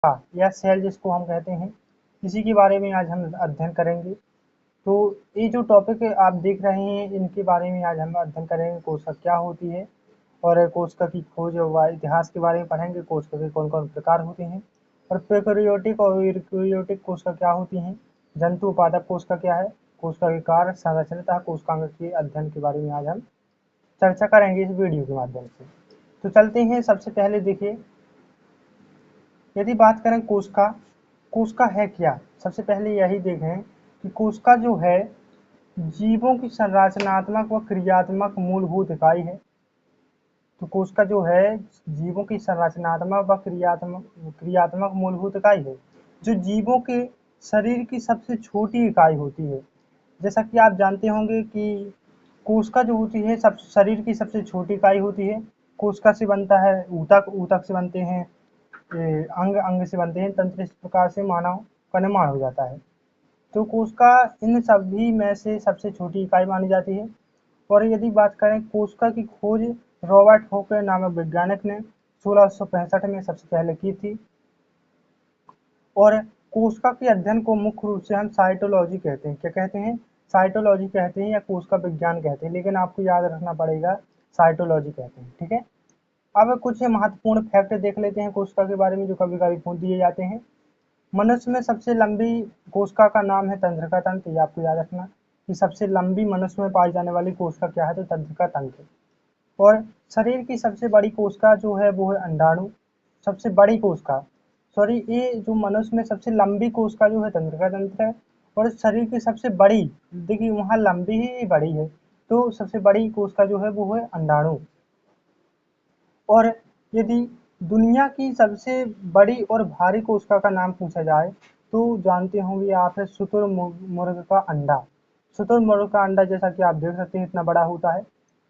या सेल जिसको हम कहते हैं, इसी के बारे में आज हम अध्ययन करेंगे। तो ये जो टॉपिक आप देख रहे हैं इनके बारे में आज हम अध्ययन करेंगे। कोशिका क्या होती है और कोशिका की खोज व इतिहास के बारे में पढ़ेंगे। कोशिका के कौन कौन प्रकार होते हैं और प्रोकैरियोटिक और यूकेरियोटिक कोशिका क्या होती हैं, जंतु उत्पादक कोशिका क्या है, कोशिका के कार्य संरचना कोशिकांग के अध्ययन के बारे में आज हम चर्चा करेंगे इस वीडियो के माध्यम से। तो चलते हैं। सबसे पहले देखिए, यदि बात करें कोशिका, कोशिका है क्या, सबसे पहले यही देखें कि कोशिका जो है जीवों की संरचनात्मक व क्रियात्मक मूलभूत इकाई है। तो कोशिका जो है जीवों की संरचनात्मक व क्रियात्मक मूलभूत इकाई है, जो जीवों के शरीर की सबसे छोटी इकाई होती है। जैसा कि आप जानते होंगे कि कोशिका जो होती है सब शरीर की सबसे छोटी इकाई होती है। कोशिका से बनता है ऊतक, ऊतक से बनते हैं अंग, अंग से बनते हैं तंत्र। इस प्रकार से मानव का निर्माण हो जाता है। तो कोशिका इन सभी में से सबसे छोटी इकाई मानी जाती है। और यदि बात करें, कोशिका की खोज रॉबर्ट हुक नामक वैज्ञानिक ने 1665 में सबसे पहले की थी। और कोशिका के अध्ययन को मुख्य रूप से हम साइटोलॉजी कहते हैं। क्या कहते हैं? साइटोलॉजी कहते हैं या कोशिका विज्ञान कहते हैं, लेकिन आपको याद रखना पड़ेगा साइटोलॉजी कहते हैं। ठीक है। अब कुछ महत्वपूर्ण फैक्ट देख लेते हैं कोशिका के बारे में, जो कभी कभी पूछ दिए जाते हैं। मनुष्य में सबसे लंबी कोशिका का नाम है तंत्रिका तंत्र। ये आपको याद रखना कि सबसे लंबी मनुष्य में पाई जाने वाली कोशिका क्या है, तो तंत्रिका तंत्र। और शरीर की सबसे बड़ी कोशिका जो है वो है अंडाणु। सबसे बड़ी कोशिका, सॉरी, ये जो मनुष्य में सबसे लंबी कोशिका जो है तंत्रिका तंत्र है। और शरीर की सबसे बड़ी, देखिए वहाँ लंबी ही बड़ी है, तो सबसे बड़ी कोशिका जो है वो है अंडाणु। और यदि दुनिया की सबसे बड़ी और भारी कोशिका का नाम पूछा जाए तो जानते होंगे आप, है शुतुरमुर्ग का अंडा। शुतुरमुर्ग का अंडा जैसा कि आप देख सकते हैं इतना बड़ा होता है,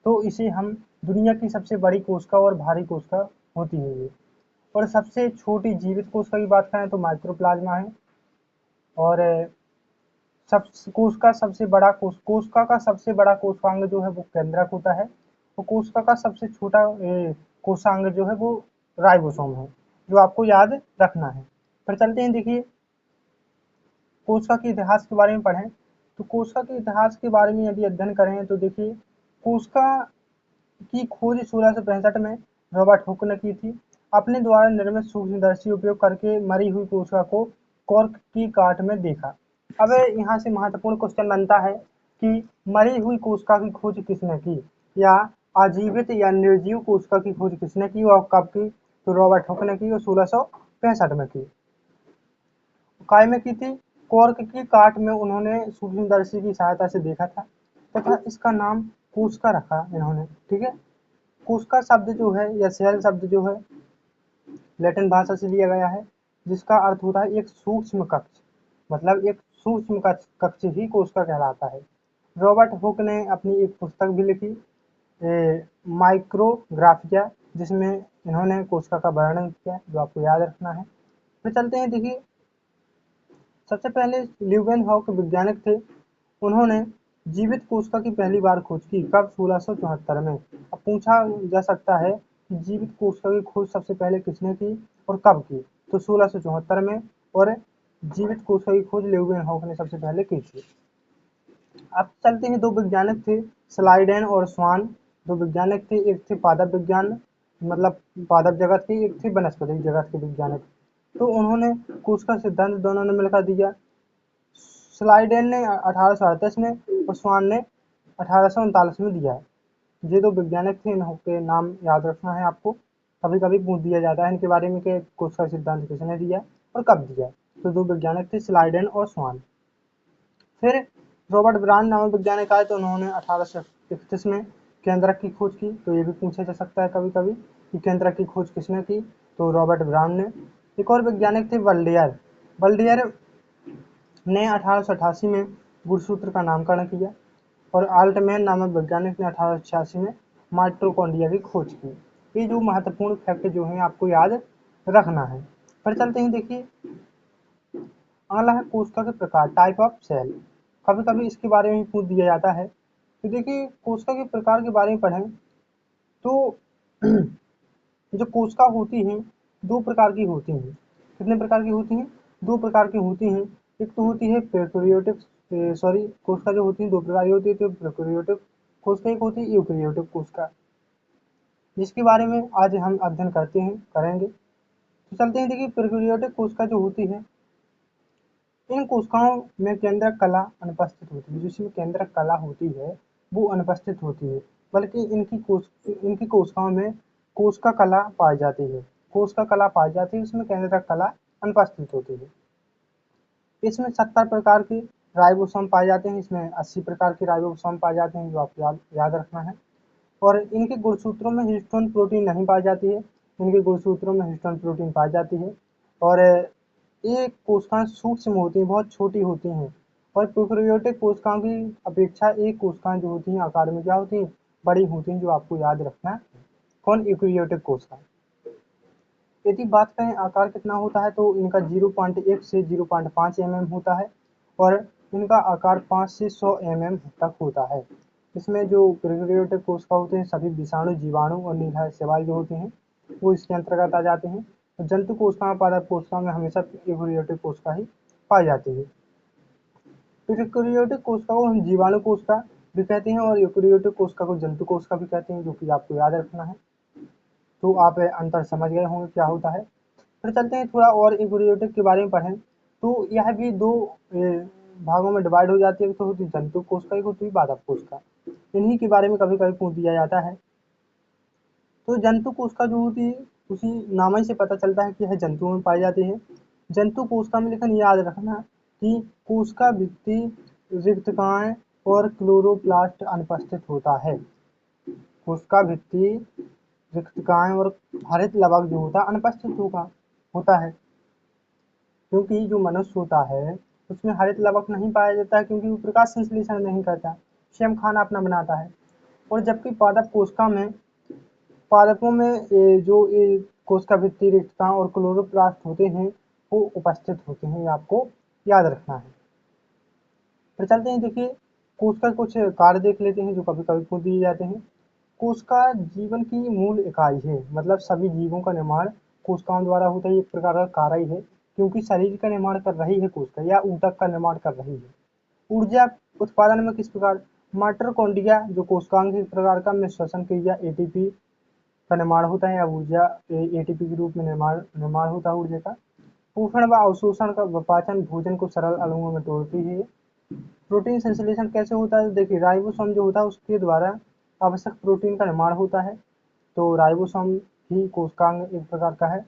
तो इसे हम दुनिया की सबसे बड़ी कोशिका और भारी कोशिका होती है ये। और सबसे छोटी जीवित कोशिका की बात करें तो माइक्रोप्लाज्मा है। और सब कोशिका सबसे बड़ा कोशिका का सबसे बड़ा कोशिकांग जो है वो केंद्रक होता है। तो कोशिका का सबसे छोटा कोशांग जो है वो राइबोसोम है, जो आपको याद रखना है। फिर चलते हैं। देखिए, कोशिका के इतिहास के बारे में पढ़ें तो कोशिका के इतिहास के बारे में यदि अध्ययन करें तो देखिए, कोशिका की खोज 1665 में रॉबर्ट हुक ने की थी। अपने द्वारा निर्मित सूक्ष्मदर्शी उपयोग करके मरी हुई कोशिका को कॉर्क की काट में देखा। अब यहाँ से महत्वपूर्ण क्वेश्चन बनता है कि मरी हुई कोशिका की खोज किसने की, या आजीवित या निर्जीव कोशिका की खोज किसने की और कब की, तो रॉबर्ट हुक ने की और 1665 में की। काय में की थी? कॉर्क की काट में उन्होंने सूक्ष्मदर्शी की सहायता से देखा था तथा इसका नाम कोशिका रखा इन्होंने। ठीक है। कोशिका शब्द जो है या सेल शब्द जो है लैटिन भाषा से लिया गया है, जिसका अर्थ होता है एक सूक्ष्म कक्ष, मतलब एक सूक्ष्म कक्ष ही कोशिका कहलाता है। रॉबर्ट हुक ने अपनी एक पुस्तक भी लिखी, माइक्रोग्राफिया, जिसमें इन्होंने कोशिका का वर्णन किया, जो आपको याद रखना है। फिर चलते हैं। देखिए, सबसे पहले ल्यूवेनहॉक वैज्ञानिक थे। उन्होंने जीवित कोशिका की पहली बार खोज की, कब? 1674 में। अब पूछा जा सकता है कि जीवित कोशिका की खोज सबसे पहले किसने की और कब की, तो 1674 में। और जीवित कोशिका की खोज ल्यूवेनहॉक ने सबसे पहले की थी। अब चलते हैं, दो वैज्ञानिक थे स्लाइडेन और स्वान। दो वैज्ञानिक थे, एक थे पादप विज्ञान, मतलब पादप जगत के, एक थे वनस्पति जगत के वैज्ञानिक। तो उन्होंने कोशिका सिद्धांत दोनों ने मिलकर दिया। स्लाइडेन ने 1838 में और स्वान ने 1839 में दिया है। ये दो वैज्ञानिक थे, इनके नाम याद रखना है आपको। कभी कभी पूछ दिया जाता है इनके बारे में कि कोशिका सिद्धांत किसने दिया और कब दिया। तो दो वैज्ञानिक थे स्लाइडेन और स्वान। फिर रॉबर्ट ब्राउन नामक वैज्ञानिक आए, तो उन्होंने 1831 में केंद्रक की खोज की। तो ये भी पूछा जा सकता है कभी कभी कि केंद्रक की खोज किसने की, तो रॉबर्ट ब्राउन ने। एक और वैज्ञानिक थे वल्डेयर। वल्डेयर ने 1888 में गुणसूत्र का नामकरण किया। और आल्टमैन नामक वैज्ञानिक ने 1886 में माइटोकॉन्ड्रिया की खोज की। ये जो महत्वपूर्ण फैक्ट जो है आपको याद रखना है। फिर चलते हैं। देखिए, अगला है कोशिका के प्रकार, टाइप ऑफ सेल। कभी कभी इसके बारे में पूछ दिया जाता है। तो देखिए, कोशिका के प्रकार के बारे में पढ़ें तो जो कोशिका होती हैं दो प्रकार की होती हैं। कितने प्रकार की होती हैं? 2 प्रकार की होती हैं। एक तो होती है प्रोकैरियोटिक कोशिका जो होती है 2 प्रकार की होती है, तो प्रोकैरियोटिक कोशिका, एक होती है यूकैरियोटिक कोशिका, जिसके बारे में आज हम अध्ययन करेंगे। तो चलते हैं, देखिए प्रोकैरियोटिक कोशिका जो होती है, इन कोशिकाओं में केंद्रक कला अनुपस्थित होती है। जिसमें केंद्रक कला होती है वो अनुपस्थित होती है, बल्कि इनकी कोशिकाओं में कोशिका कला पाई जाती है। कोशिका कला पाई जाती है, इसमें केंद्रक कला अनुपस्थित होती है। इसमें 70 प्रकार के राइबोसोम पाए जाते हैं, इसमें 80 प्रकार के राइबोसोम पाए जाते हैं, जो आपको याद रखना है। और इनके गुणसूत्रों में हिस्टोन प्रोटीन नहीं पाई जाती है, इनके गुणसूत्रों में हिस्टोन प्रोटीन पाई जाती है। और ये कोशिकाएं सूक्ष्म होती हैं, बहुत छोटी होती हैं। और प्रोकैरियोटिक कोशिकाओं की अपेक्षा एक कोशिकाएं जो होती हैं आकार में क्या होती हैं, बड़ी होती हैं, जो आपको याद रखना है। कौन? यूकैरियोटिक कोशिका। यदि बात करें आकार कितना होता है, तो इनका 0.1 से 0.5 mm होता है, और इनका आकार 5 से 100 mm तक होता है। इसमें जो प्रोकैरियोटिक कोशिका होते हैं, सभी विषाणु, जीवाणु और निग्राही शैवाल जो होते हैं वो इसके अंतर्गत आ जाते हैं। तो जंतु कोशिकाओं, पादप कोशिकाओं में हमेशा यूकैरियोटिक कोशिका ही पाई जाती है। प्रोकैरियोटिक कोशिका को हम जीवाणु कोशिका भी कहते हैं, और यूकैरियोटिक कोशिका को जंतु कोशिका भी कहते हैं, जो कि आपको याद रखना है। तो आप अंतर समझ गए होंगे क्या होता है। फिर चलते हैं थोड़ा और यूकैरियोटिक के बारे में पढ़ें। तो यह भी 2 भागों में डिवाइड हो जाती है, एक तो होती है जंतु कोशिका, एक होती है पादप कोशिका। इन्हीं के बारे में कभी कभी पूछ दिया जाता है। तो जंतु कोशिका जो होती है, उसी नाम ही से पता चलता है कि यह जंतुओं में पाई जाती है। जंतु कोशिका में लेकिन याद रखना कि कोशिका भित्ति, रिक्तकाएं और क्लोरोप्लास्ट अनुपस्थित होता है। कोशिका भित्ति, रिक्तकाएं और हरित लवक जो होता है अनुपस्थित होता है, क्योंकि जो मनुष्य होता है उसमें हरित लवक नहीं पाया जाता है, क्योंकि वो प्रकाश संश्लेषण नहीं करता, स्वयं खाना अपना बनाता है। और जबकि पादपों में जो कोशिका भित्ति, रिक्तकाएं और क्लोरोप्लास्ट होते हैं वो उपस्थित होते हैं, ये आपको याद रखना है। फिर चलते हैं, देखिए कोशिका कुछ कार्य देख लेते हैं जो कभी कभी पूछ दिए जाते हैं। कोशिका जीवन की मूल इकाई है, मतलब सभी जीवों का निर्माण कोशिकाओं द्वारा होता है, एक प्रकार का कार्य ही है, क्योंकि शरीर का निर्माण कर रही है कोशिका, या ऊतक का निर्माण कर रही है। ऊर्जा उत्पादन में किस प्रकार? माइटोकॉन्ड्रिया जो कोशिकांग एक प्रकार का में श्वसन क्रिया एटीपी का निर्माण होता है, या ऊर्जा एटीपी के रूप में निर्माण होता है ऊर्जा का। पोषण व अवशोषण का पाचन भोजन को सरल अणुओं में तोड़ती है। प्रोटीन संश्लेषण कैसे होता है? देखिए राइबोसोम जो होता है उसके द्वारा आवश्यक प्रोटीन का निर्माण होता है, तो राइबोसोम ही कोशिकांग एक प्रकार का है।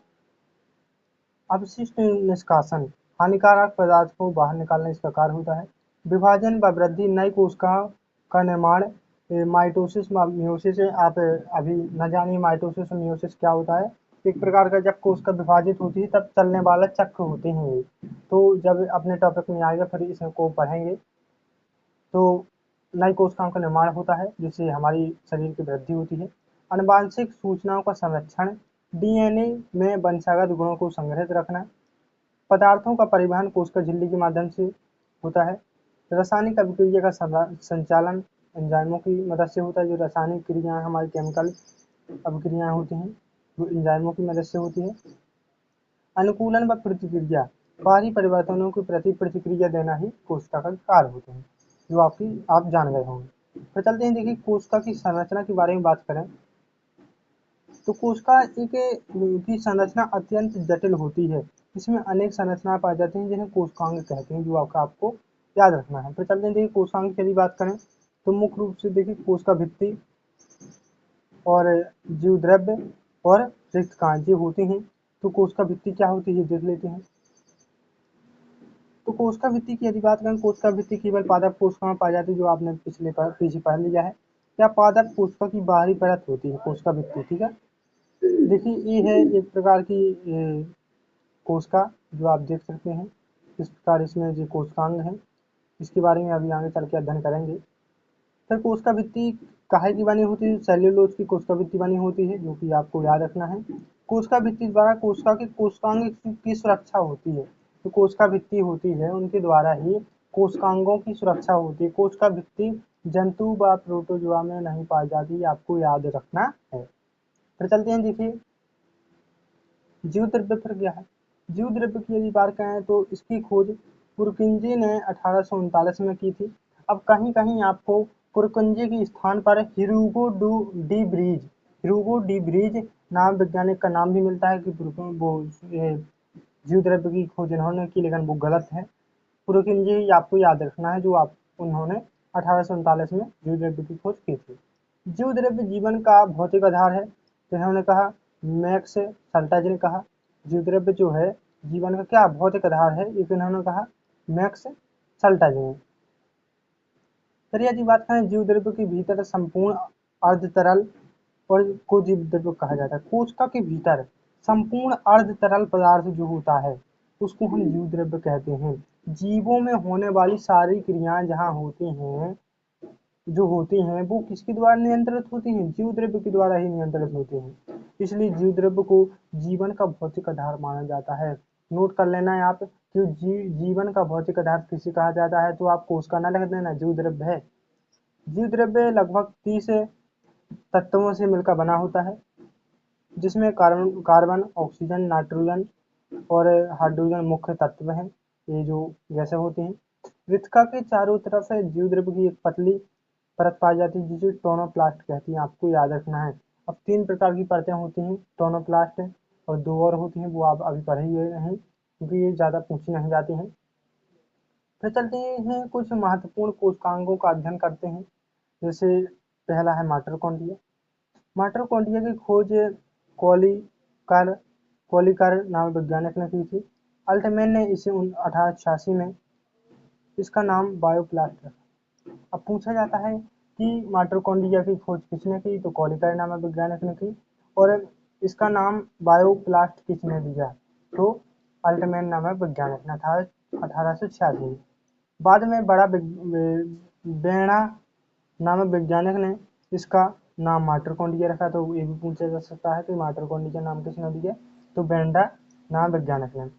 अपशिष्ट निष्कासन, हानिकारक पदार्थ को बाहर निकालना इसका कार्य होता है। विभाजन व वृद्धि, नई कोशिकाओं का निर्माण, माइटोसिस मियोसिस है। आप अभी न जानिए माइटोसिस और मियोसिस क्या होता है। एक प्रकार का जब कोशिका विभाजित होती है तब चलने वाला चक्र होते हैं ये। तो जब अपने टॉपिक में आएगा फिर इसको पढ़ेंगे। तो नई कोशिकाओं का निर्माण होता है, जिससे हमारी शरीर की वृद्धि होती है। आनुवांशिक सूचनाओं का संरक्षण, डीएनए में वंशागत गुणों को संग्रहित रखना। पदार्थों का परिवहन कोशिका झिल्ली के माध्यम से होता है। रासायनिक अभिक्रिया का संचालन एंजाइमों की मदद से होता है। जो रासायनिक क्रियाएं हमारी केमिकल अभिक्रियाएं होती हैं वो एंजाइमों की मदद से होती है। अनुकूलन व प्रतिक्रिया, बाहरी परिवर्तनों के प्रति प्रतिक्रिया देना ही कोशिका का कार्य होते हैं, जो आप जान गए होंगे। तो चलते हैं, देखिए कोशिका की संरचना के बारे में बात करें तो कोशिका की संरचना अत्यंत जटिल होती है। इसमें अनेक संरचनाएं पाई जाती हैं जिन्हें कोशिकांग कहते हैं, जो आपको याद रखना है। तो चलते हैं, देखिए कोशिकांग की यदि बात करें तो मुख्य रूप से देखिए कोशिका भित्ति और जीवद्रव्य और रिक्तकाएं जो होती हैं। तो कोशिका भित्ति क्या होती है देख लेते हैं। तो कोशिका भित्ति की यदि बात करें, कोशिका भित्ति केवल पादप कोशिका में पाई जाती है, जो आपने पीछे पढ़ लिया है। क्या पादप कोशिका की बाहरी परत होती है कोशिका भित्ति, ठीक है। देखिए ये है एक प्रकार की कोशिका, जो आप देख सकते हैं। इस प्रकार इसमें जो कोशिकांग है इसके बारे में अभी आगे चल के अध्ययन करेंगे। फिर कोशिका भित्ति काहे की बनी होती है? सेल्यूलोज की कोशिका भित्ति बनी होती है, जो कि आपको याद रखना है। कोशिका भित्ति द्वारा कोशिका के कोशिकांग की सुरक्षा होती है। जो कोशिका भित्ति होती है उनके द्वारा ही कोशिकांगों की सुरक्षा होती है। कोशिका भित्ति जंतु व प्रोटोजोआ में नहीं पाई जाती, आपको याद रखना है। फिर चलते हैं, देखिए जीव द्रव्य फिर क्या है? जीव द्रव्य की यदि बात करें तो इसकी खोज पुरकिंजे ने 1839 में की थी। अब कहीं कहीं आपको पुरकिंजे के स्थान पर ह्यूगो डी ब्रीज नाम वैज्ञानिक का नाम भी मिलता है कि जीव द्रव्य की खोज इन्होंने की, लेकिन वो गलत है। पुरकिंजे आपको याद रखना है, जो आप उन्होंने 1839 में जीव द्रव्य की खोज की थी। जीव द्रव्य जीवन का भौतिक आधार है, तो इन्होंने कहा, मैक्स सल्टाज ने कहा जीव द्रव्य जो है जीवन का क्या भौतिक आधार है, ये इन्होंने कहा मैक्स सल्टाज ने। फिर यदि बात करें जीव द्रव्य के भीतर संपूर्ण अर्ध तरल और को जीव द्रव्य कहा जाता है। कोशिका के भीतर संपूर्ण अर्ध तरल पदार्थ जो होता है उसको हम जीव द्रव्य कहते हैं। जीवों में होने वाली सारी क्रियाएं जहाँ होती हैं वो किसके द्वारा नियंत्रित होती हैं? जीव द्रव्य के द्वारा ही नियंत्रित होती हैं। इसलिए जीव द्रव्य को जीवन का भौतिक आधार माना जाता है। नोट कर लेना है आप कि जीवन का भौतिक आधार किसे कहा जाता है, तो आप कोशिका ना लिख देना, जीव द्रव्य है। जीव द्रव्य लगभग 30 तत्वों से मिलकर बना होता है, जिसमें कार्बन, ऑक्सीजन, नाइट्रोजन और हाइड्रोजन मुख्य तत्व हैं, ये जो गैसें होती हैं। वृत्तिका के चारों तरफ है जीव द्रव्य की एक पतली परत पाई जाती है जिसे टोनोप्लास्ट कहती हैं, आपको याद रखना है। अब 3 प्रकार की परतें होती हैं टोनोप्लास्ट, और 2 और होती हैं वो आप अभी पढ़े ही नहीं, क्योंकि ये ज़्यादा पूछी नहीं जाती हैं। फिर चलते हैं कुछ महत्वपूर्ण कोशिकांगों का अध्ययन करते हैं। जैसे पहला है माइटोकॉन्ड्रिया। माइटोकॉन्ड्रिया की खोज कोलिकर नाम वैज्ञानिक ने की थी। अल्टमैन ने इसे 1886 में इसका नाम बायोप्लास्ट रखा। अब पूछा जाता है कि माइटोकॉन्ड्रिया की खोज किसने की, तो कोलिकर नामक वैज्ञानिक ने की। और इसका नाम बायोप्लास्ट किसने दिया, तो अल्टमैन नामक वैज्ञानिक ने 1886 में। बाद में बेर्ना नामक वैज्ञानिक ने इसका नाम माइटोकॉन्ड्रिया रखा। तो ये भी पूछा जा सकता है कि माइटोकॉन्ड्रिया नाम किसने दिया, तो बेर्ना नाम वैज्ञानिक ने।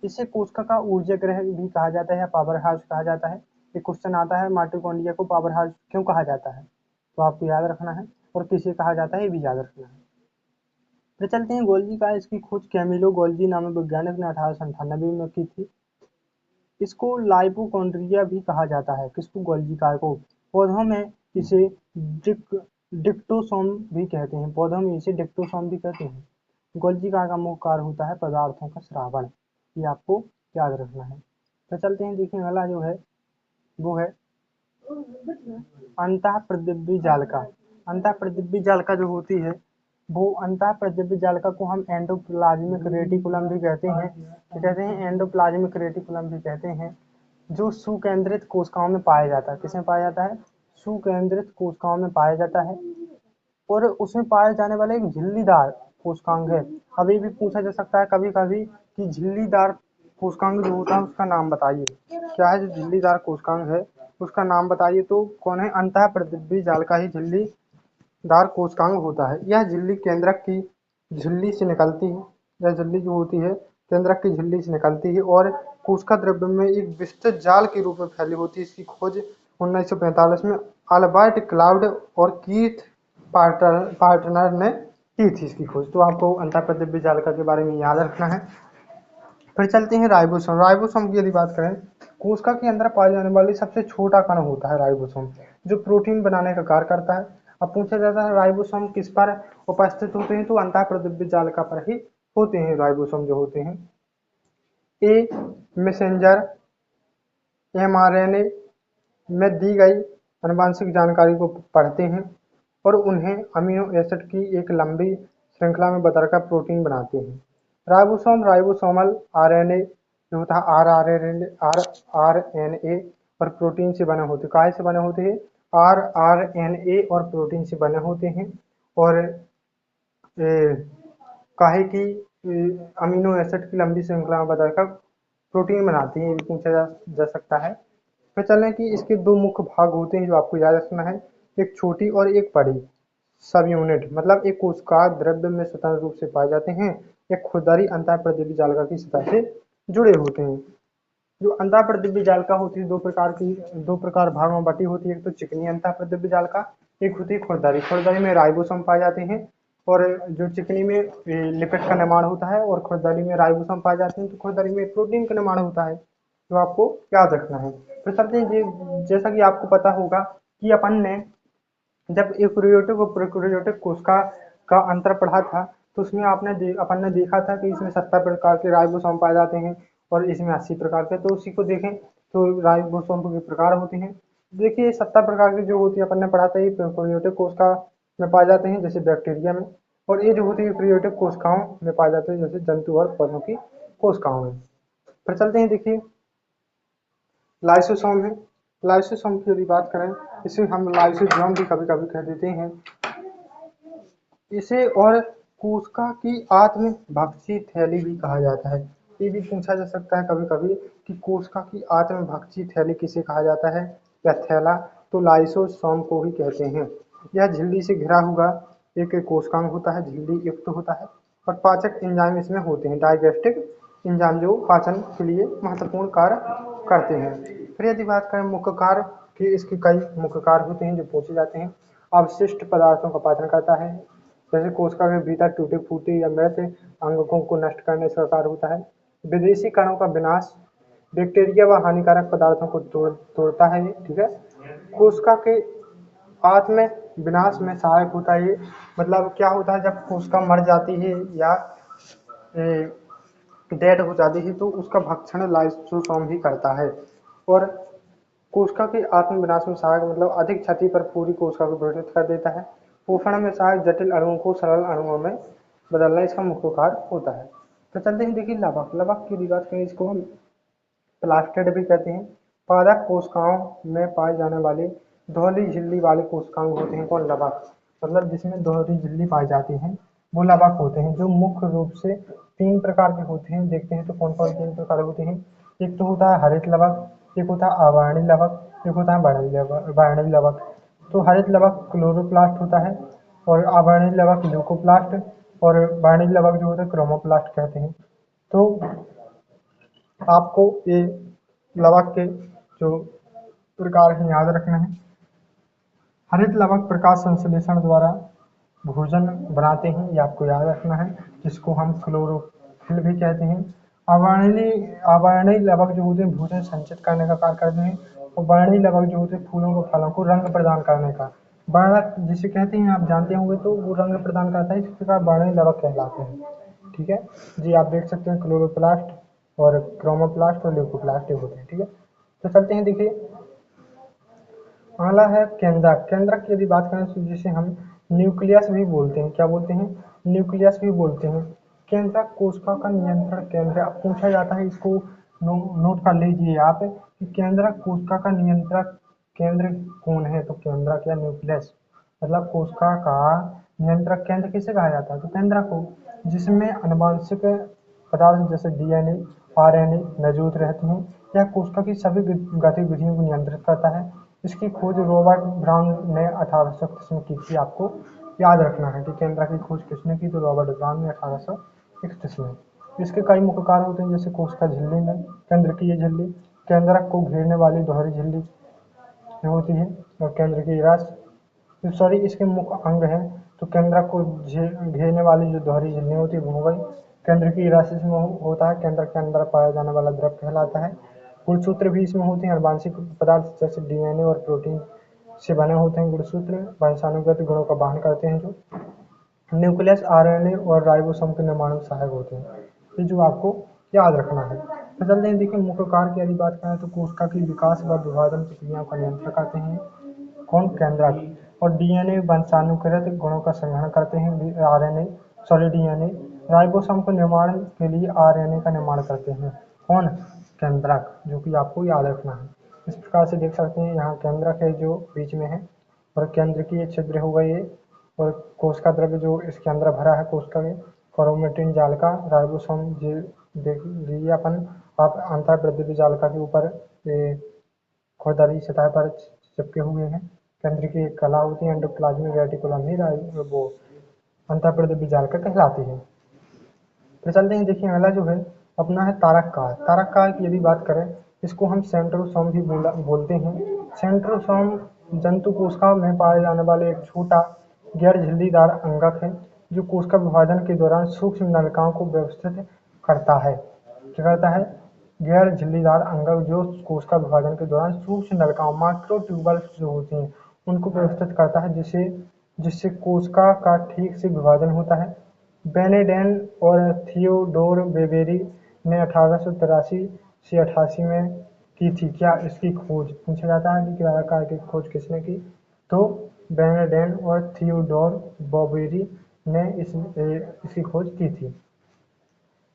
इसे कोशिका का ऊर्जा ग्रह भी कहा जाता है, पावर हाउस कहा जाता है। एक क्वेश्चन आता है माइटोकॉन्ड्रिया को पावर हाउस क्यों कहा जाता है, तो आपको याद रखना है, और किसे कहा जाता है ये भी याद रखना है। फिर चलते हैं गोल्जी का। इसकी खोज कैमिलो गोल्जी नामक वैज्ञानिक ने 1898 में की थी। इसको लाइपोकॉन्ड्रिया भी कहा जाता है, किसको, गोल्जी कार को। पौधों में इसे डिक्टोसोम भी कहते हैं, पौधों में इसे डिक्टोसोम भी कहते हैं। गोल्जी कार का मुख्य कार्य होता है पदार्थों का श्रावण, ये आपको याद रखना है। तो चलते हैं, देखिए अगला जो है वो है अंतःप्रदिव्य जालिका। अंतःप्रदिव्य जालिका जो होती है वो अंतःप्रदिव्य जालिका को हम एंडोप्लाज्मिक रेटिकुलम भी कहते हैं। कहते हैं एंडोप्लाज्मिक रेटिकुलम भी कहते हैं, जो सुकेंद्रित कोशिकाओं में पाया जाता है। किसमें पाया जाता है? सुकेंद्रित कोशिकाओं में पाया जाता है, और उसमें पाए जाने वाला एक झिल्लीदार कोशिकांग है। अभी भी पूछा जा सकता है कभी कभी कि झिल्लीदार कोशिकांग जो होता है उसका नाम बताइए, क्या है जो झिल्लीदार कोशिकांग है उसका नाम बताइए, तो कौन है? अंतःप्रदिव्य जालिका ही झिल्लीदार कोशिकांग होता है। यह झिल्ली केंद्रक की झिल्ली से निकलती है, यह झिल्ली जो होती है केंद्रक की झिल्ली से निकलती है और कोशिका द्रव्य में एक विस्तृत जाल के रूप में फैली होती है। इसकी खोज 1945 में अल्बर्ट क्लाउड और कीथ पार्टनर ने की थी इसकी खोज। तो आपको अंतःप्रदिव्य जालिका के बारे में याद रखना है। फिर चलते हैं राइबोसोम। राइबोसोम की यदि बात करें, कोशिका के अंदर पाए जाने वाली सबसे छोटा कण होता है राइबोसोम, जो प्रोटीन बनाने का कार्य करता है। अब पूछा जाता है राइबोसोम किस पर उपस्थित होते हैं, तो अंतःप्रदिव्य जालिका पर ही होते हैं राइबोसोम जो होते हैं। ए मैसेंजर mRNA में दी गई आनुवंशिक जानकारी को पढ़ते हैं और उन्हें अमीनो एसिड की एक लंबी श्रृंखला में बदलकर प्रोटीन बनाते हैं। राइबोसोम राइबोसोमल आरएनए जो होता है आरएनए और प्रोटीन से बने होते हैं। काहे से बने होते हैं? आरएनए और प्रोटीन से बने होते हैं। और काहे की अमीनो एसिड की लंबी श्रृंखला में बदलकर प्रोटीन बनाती है, ये भी पूछा जा सकता है। फिर चलें कि इसके 2 मुख्य भाग होते हैं जो आपको याद रखना है, एक छोटी और एक बड़ी सब यूनिट। मतलब एक कोशिका द्रव्य में स्वतंत्र रूप से पाए जाते हैं, एक खुरदरी अंतःप्रदिव्य जालिका की सतह से जुड़े होते हैं। जो अंतःप्रदिव्य जालिका होती है दो प्रकार भागों में बटी होती है। एक तो चिकनी अंतःप्रदिव्य जालिका, एक होती है खुरदरी। खुरदरी में राइबोसोम पाए जाते हैं और जो चिकनी में लिपिड का निर्माण होता है, और खुरदरी में राइबोसोम पाए जाते हैं, तो खुरदरी में प्रोटीन का निर्माण होता है, तो आपको याद रखना है। तो चलते हैं, जैसा कि आपको पता होगा कि अपन ने जब यूकेरियोटिक और प्रोकैरियोटिक कोशिका का अंतर पढ़ा था, तो उसमें अपन ने देखा था कि इसमें 70 प्रकार के राइबोसोम पाए जाते हैं और इसमें 80 प्रकार के। तो उसी को देखें तो राइबोसोम के प्रकार होते हैं। देखिए 70 प्रकार की जो होती है अपन ने पढ़ा था, ये प्रोकैरियोटिक कोशिका में पाए जाते हैं जैसे बैक्टीरिया में, और ये जो होती है यूकेरियोटिक कोशिकाओं में पाए जाते हैं जैसे जंतु और पौधों की कोशिकाओं में। फिर चलते हैं, देखिए लाइसोसोम है। लाइसोसोम की यदि बात करें, इसे हम लाइसोसोम भी कभी कभी कह देते हैं इसे, और कोशिका की आत्म भक्षी थैली भी कहा जाता है। ये भी पूछा जा सकता है कभी कभी कि कोशिका की आत्म भक्षी थैली किसे कहा जाता है या थैला, तो लाइसोसोम को ही कहते हैं। यह झिल्ली से घिरा हुआ एक कोशिकांग होता है, झिल्ली युक्त होता है, और पाचक एंजाइम इसमें होते हैं, डाइजेस्टिक एंजाइम जो पाचन के लिए महत्वपूर्ण कार्य करते हैं। फिर यदि बात करें मुख्य कार्य कि इसके कई मुख्य कार्य होते हैं जो पूछे जाते हैं। अवशिष्ट पदार्थों का पाचन करता है, जैसे कोशिका के भीतर टूटे फूटे या मृत अंगकों को नष्ट करने इसका कार्य होता है। विदेशी कणों का विनाश, बैक्टीरिया व हानिकारक पदार्थों को तोड़ता है ये, ठीक है। कोशिका के आत्म विनाश में सहायक होता है ये। मतलब क्या होता है, जब कोशिका मर जाती है या डेड हो जाती है, तो उसका भक्षण लाइसोसोम ही करता है। और कोशिका के आत्म विनाश में सहायक मतलब अधिक क्षति पर पूरी कोशिका को विघटित कर देता है। पोषण में सहायक जटिल अणुओं को सरल अणुओं में बदलना इसका मुख्य कार्य होता है। तो चलते हैं, देखिए लवक। लवक की बात करें, इसको हम प्लास्टिड भी कहते हैं। पादप कोशिकाओं में पाए जाने वाले दोहरी झिल्ली वाले कोशिकांग होते हैं कौन, लवक। मतलब जिसमें दोहरी झिल्ली पाई जाती है वो लवक होते हैं, जो मुख्य रूप से 3 प्रकार के होते हैं। देखते हैं तो कौन कौन 3 प्रकार होते हैं। एक तो होता है हरित लवक, एक होता है अवर्णी लवक, एक होता है वर्णी लवक। तो हरित लवक क्लोरोप्लास्ट होता है, और अवर्णी लवक ल्यूकोप्लास्ट, और वर्णी लवक जो होता है क्रोमोप्लास्ट कहते हैं। तो आपको ये लवक के जो प्रकार हैं याद रखना है। हरित लवक प्रकाश संश्लेषण द्वारा भोजन बनाते हैं, ये आपको याद रखना है, जिसको हम क्लोरोफिल भी कहते हैं। अवर्णी लवक जो होते हैं भोजन संचित करने का कार्य करते हैं, और वर्णी लवक जो होते हैं फूलों को फलों को रंग प्रदान करने का। वर्णक जिसे कहते हैं आप जानते होंगे, तो वो रंग प्रदान करता है, इस प्रकार वर्णी लवक कहलाते हैं, ठीक है जी। आप देख सकते हैं क्लोरोप्लास्ट और क्रोमोप्लास्ट और ल्यूकोप्लास्ट होते हैं, ठीक है। तो चलते हैं, देखिए अगला है केंद्रक। केंद्रक की यदि बात करें तो जिसे हम न्यूक्लियस भी बोलते हैं, क्या बोलते हैं, न्यूक्लियस भी बोलते हैं। केंद्रक कोशिका का नियंत्रण केंद्र। अब पूछा जाता है, इसको नोट कर लीजिए आप कि केंद्रक कोशिका का नियंत्रक केंद्र कौन है, तो केंद्रक या न्यूक्लियस मतलब कोशिका का नियंत्रक केंद्र किसे कहा जाता है, तो केंद्रक को, जिसमें आनुवंशिक पदार्थ जैसे डीएनए आरएनए मौजूद रहते हैं। यह कोशिका की सभी गतिविधियों को नियंत्रित करता है। इसकी खोज रॉबर्ट ब्राउन ने 1831 में की थी। आपको याद रखना है कि केंद्रक की खोज किसने की, तो रॉबर्ट ब्राउन ने 1831 में। इसके कई मुख्य कार्य होते हैं, जैसे कोशिका झिल्ली में केंद्र की ये झिल्ली केंद्रक को घेरने वाली दोहरी झिल्ली होती है, और केंद्र की रस सॉरी इसके मुख्य अंग है। तो केंद्रक को घेरने वाली जो दोहरी झिल्ली होती है वो हो गई। केंद्र की रस इसमें होता है, केंद्र के अंदर पाया जाने वाला द्रव कहलाता है। गुणसूत्र भी इसमें होते हैं, आनुवंशिक पदार्थ जैसे डीएनए और प्रोटीन से बने होते हैं। गुणसूत्र वंशानुगत गुणों का वहन करते हैं, जो न्यूक्लियस आरएनए और राइबोसोम के निर्माण में सहायक होते हैं। ये जो आपको याद रखना है। तो चलते हैं, देखिए मुख्य कार्य की यदि बात करें तो कोशिका की विकास व विभाजन प्रक्रियाओं का नियंत्रण करते हैं कौन, केंद्रक। और डीएनए वंशानुकृत गुणों का संग्रहण करते हैं आरएनए सॉरी डीएनए। राइबोसोम को निर्माण के लिए आरएनए का निर्माण करते हैं कौन, केंद्रक, जो कि आपको याद रखना है। इस प्रकार से देख सकते हैं यहाँ केंद्रक है जो बीच में है, और केंद्र की ये छिद्र हो गई है, और कोशिका द्रव्य जो इसके अंदर भरा है कोशिका के क्रोमेटिन जाल का राइबोसोम देख लीजिए अपन। आप अंतःप्राद्युपी जालिका के ऊपर खुरदरी सतह पर चिपके हुए हैं। केंद्र की एक कला होती है एंडोप्लाज्मिक रेटिकुलम ही वो अंतःप्राद्युपी जालिका कहलाती है। तो चलते हैं, देखिए अगला जो है अपना है तारक कार। तारक कार की यदि बात करें, इसको हम सेंट्रोसोम भी बोलते हैं। सेंट्रोसोम जंतु कोशिका में पाए जाने वाले एक छोटा गैर झिल्लीदार अंगक है। जो कोशिका विभाजन के दौरान सूक्ष्म नलिकाओं को व्यवस्थित करता है। क्या करता है? गैर झिल्लीदार अंगक जो कोशिका विभाजन के दौरान सूक्ष्म नलिकाओं माइक्रोट्यूबल्स जो होती हैं उनको व्यवस्थित करता है, जिससे कोशिका का ठीक से विभाजन होता है। बेनेडेन और थियोडोर बेवेरी ने 1883 से 88 में की थी। क्या इसकी खोज पूछा जाता है कि क्रिया कार की खोज किसने की? तो बेनेडेन और थियोडोर बेवेरी ने इसकी खोज की थी।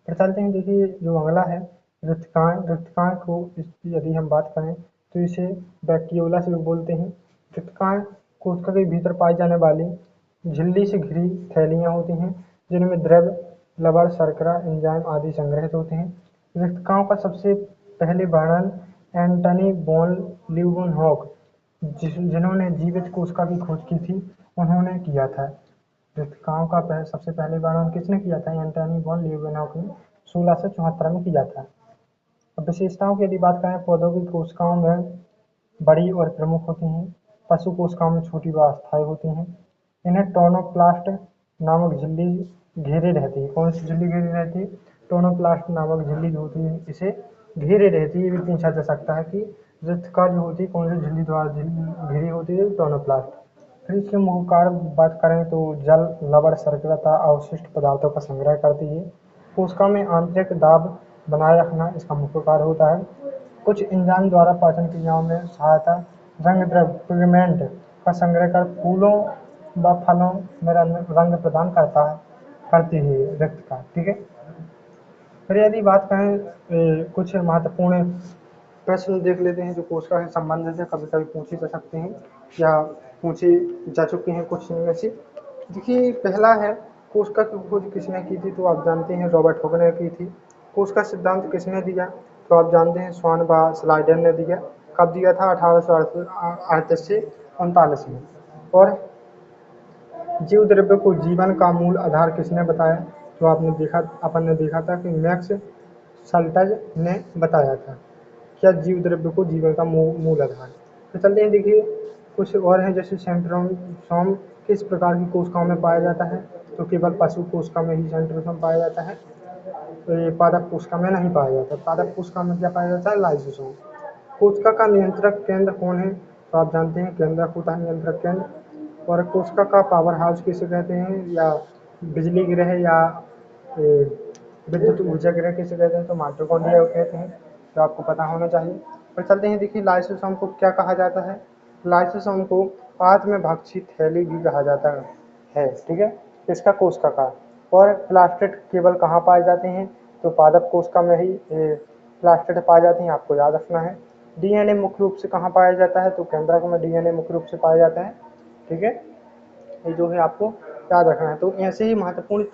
फिर चलते हैं, देखिए जो अगला है रिक्तकाय को यदि हम बात करें तो इसे वैक्यूला से भी बोलते हैं। रिक्तकाय कोशिका के भीतर पाई जाने वाली झिल्ली से घिरी थैलियाँ होती हैं जिनमें द्रव, लवण, शर्करा, एंजाइम आदि संग्रहित होते हैं। रिक्तकाओं का सबसे पहले वर्णन एंटनी वॉन लीeuwenhoek जिन्होंने जीवित कोशिका की खोज की थी उन्होंने किया था। रिक्तकाओं का सबसे पहले वर्णन किसने किया था? एंटनी वॉन लीeuwenhoek ने 1674 में किया था। अब विशेषताओं की यदि बात करें, पौधों की कोशिकाओं में बड़ी और प्रमुख होती हैं, पशु कोशिकाओं में छोटी व अस्थायी होती हैं। इन्हें टोनोप्लास्ट नामक झिल्ली घेरे रहती है। कौन सी झिल्ली घेरे रहती है? टोनोप्लास्ट नामक झिल्ली जो होती है इसे घेरे रहती है। ये भी पूछा जा सकता है कि रिक्तका जो होती है कौन सी झिल्ली द्वारा घेरी होती है? टोनोप्लास्ट। फिर इसके मुख्य कार्य बात करें तो जल, लवण, शर्करा तथा अवशिष्ट पदार्थों का संग्रह करती है। कोशिका में आंतरिक दाब बनाए रखना इसका मुख्य कार्य होता है। कुछ एंजाइम द्वारा पाचन क्रियाओं में सहायता, रंग द्रव पिगमेंट का संग्रह कर फूलों व फलों में रंग प्रदान करती है रिक्तका। ठीक है। फिर यदि बात करें कुछ महत्वपूर्ण प्रश्न देख लेते हैं जो कोशिका के संबंध से कभी कभी पूछे जा सकते हैं या पूछे जा चुके हैं कुछ इनमें से। देखिए पहला है, कोशिका की खोज किसने की थी? तो आप जानते हैं रॉबर्ट हुक ने की थी। कोशिका सिद्धांत किसने दिया? तो आप जानते हैं स्वान व स्लाइडर ने दिया। कब दिया था? 1838 से 39 में। और जीव द्रव्य को जीवन का मूल आधार किसने बताया? तो अपन ने देखा था कि मैक्स सल्टज ने बताया था। क्या जीव द्रव्य को जीवन का मूल आधार? तो चलते हैं, देखिए कुछ और हैं जैसे सेंट्रोसोम किस प्रकार की कोशिकाओं में पाया जाता है? तो केवल पशु कोशिका में ही सेंट्रोसोम पाया जाता है, तो ये पादप कोशिका में नहीं पाया जाता। पादप कोशिका में क्या पाया जाता है? लाइसोसोम। कोशिका का नियंत्रक केंद्र कौन है? तो आप जानते हैं केंद्रक होता है नियंत्रक केंद्र। और कोशिका का पावर हाउस किसे कहते हैं? या बिजली गृह या विद्युत ऊर्जा गृह किसे कहते हैं? तो माइटोकॉन्ड्रिया कहते हैं। तो आपको पता होना चाहिए। पर चलते हैं, देखिए लाइसोसोम को क्या कहा जाता है? लाइसोसोम को आत्मभक्षी थैली भी कहा जाता है। ठीक है, इसका कोशिका का। और प्लास्टिड केवल कहाँ पाए जाते हैं? तो पादप कोशिका में ही प्लास्टिड पाए जाते हैं, आपको याद रखना है। डीएनए मुख्य रूप से कहाँ पाया जाता है? तो केंद्रक में डीएनए मुख्य रूप से पाया जाता है। ठीक है, ये जो है आपको याद रखना है। तो ऐसे ही महत्वपूर्ण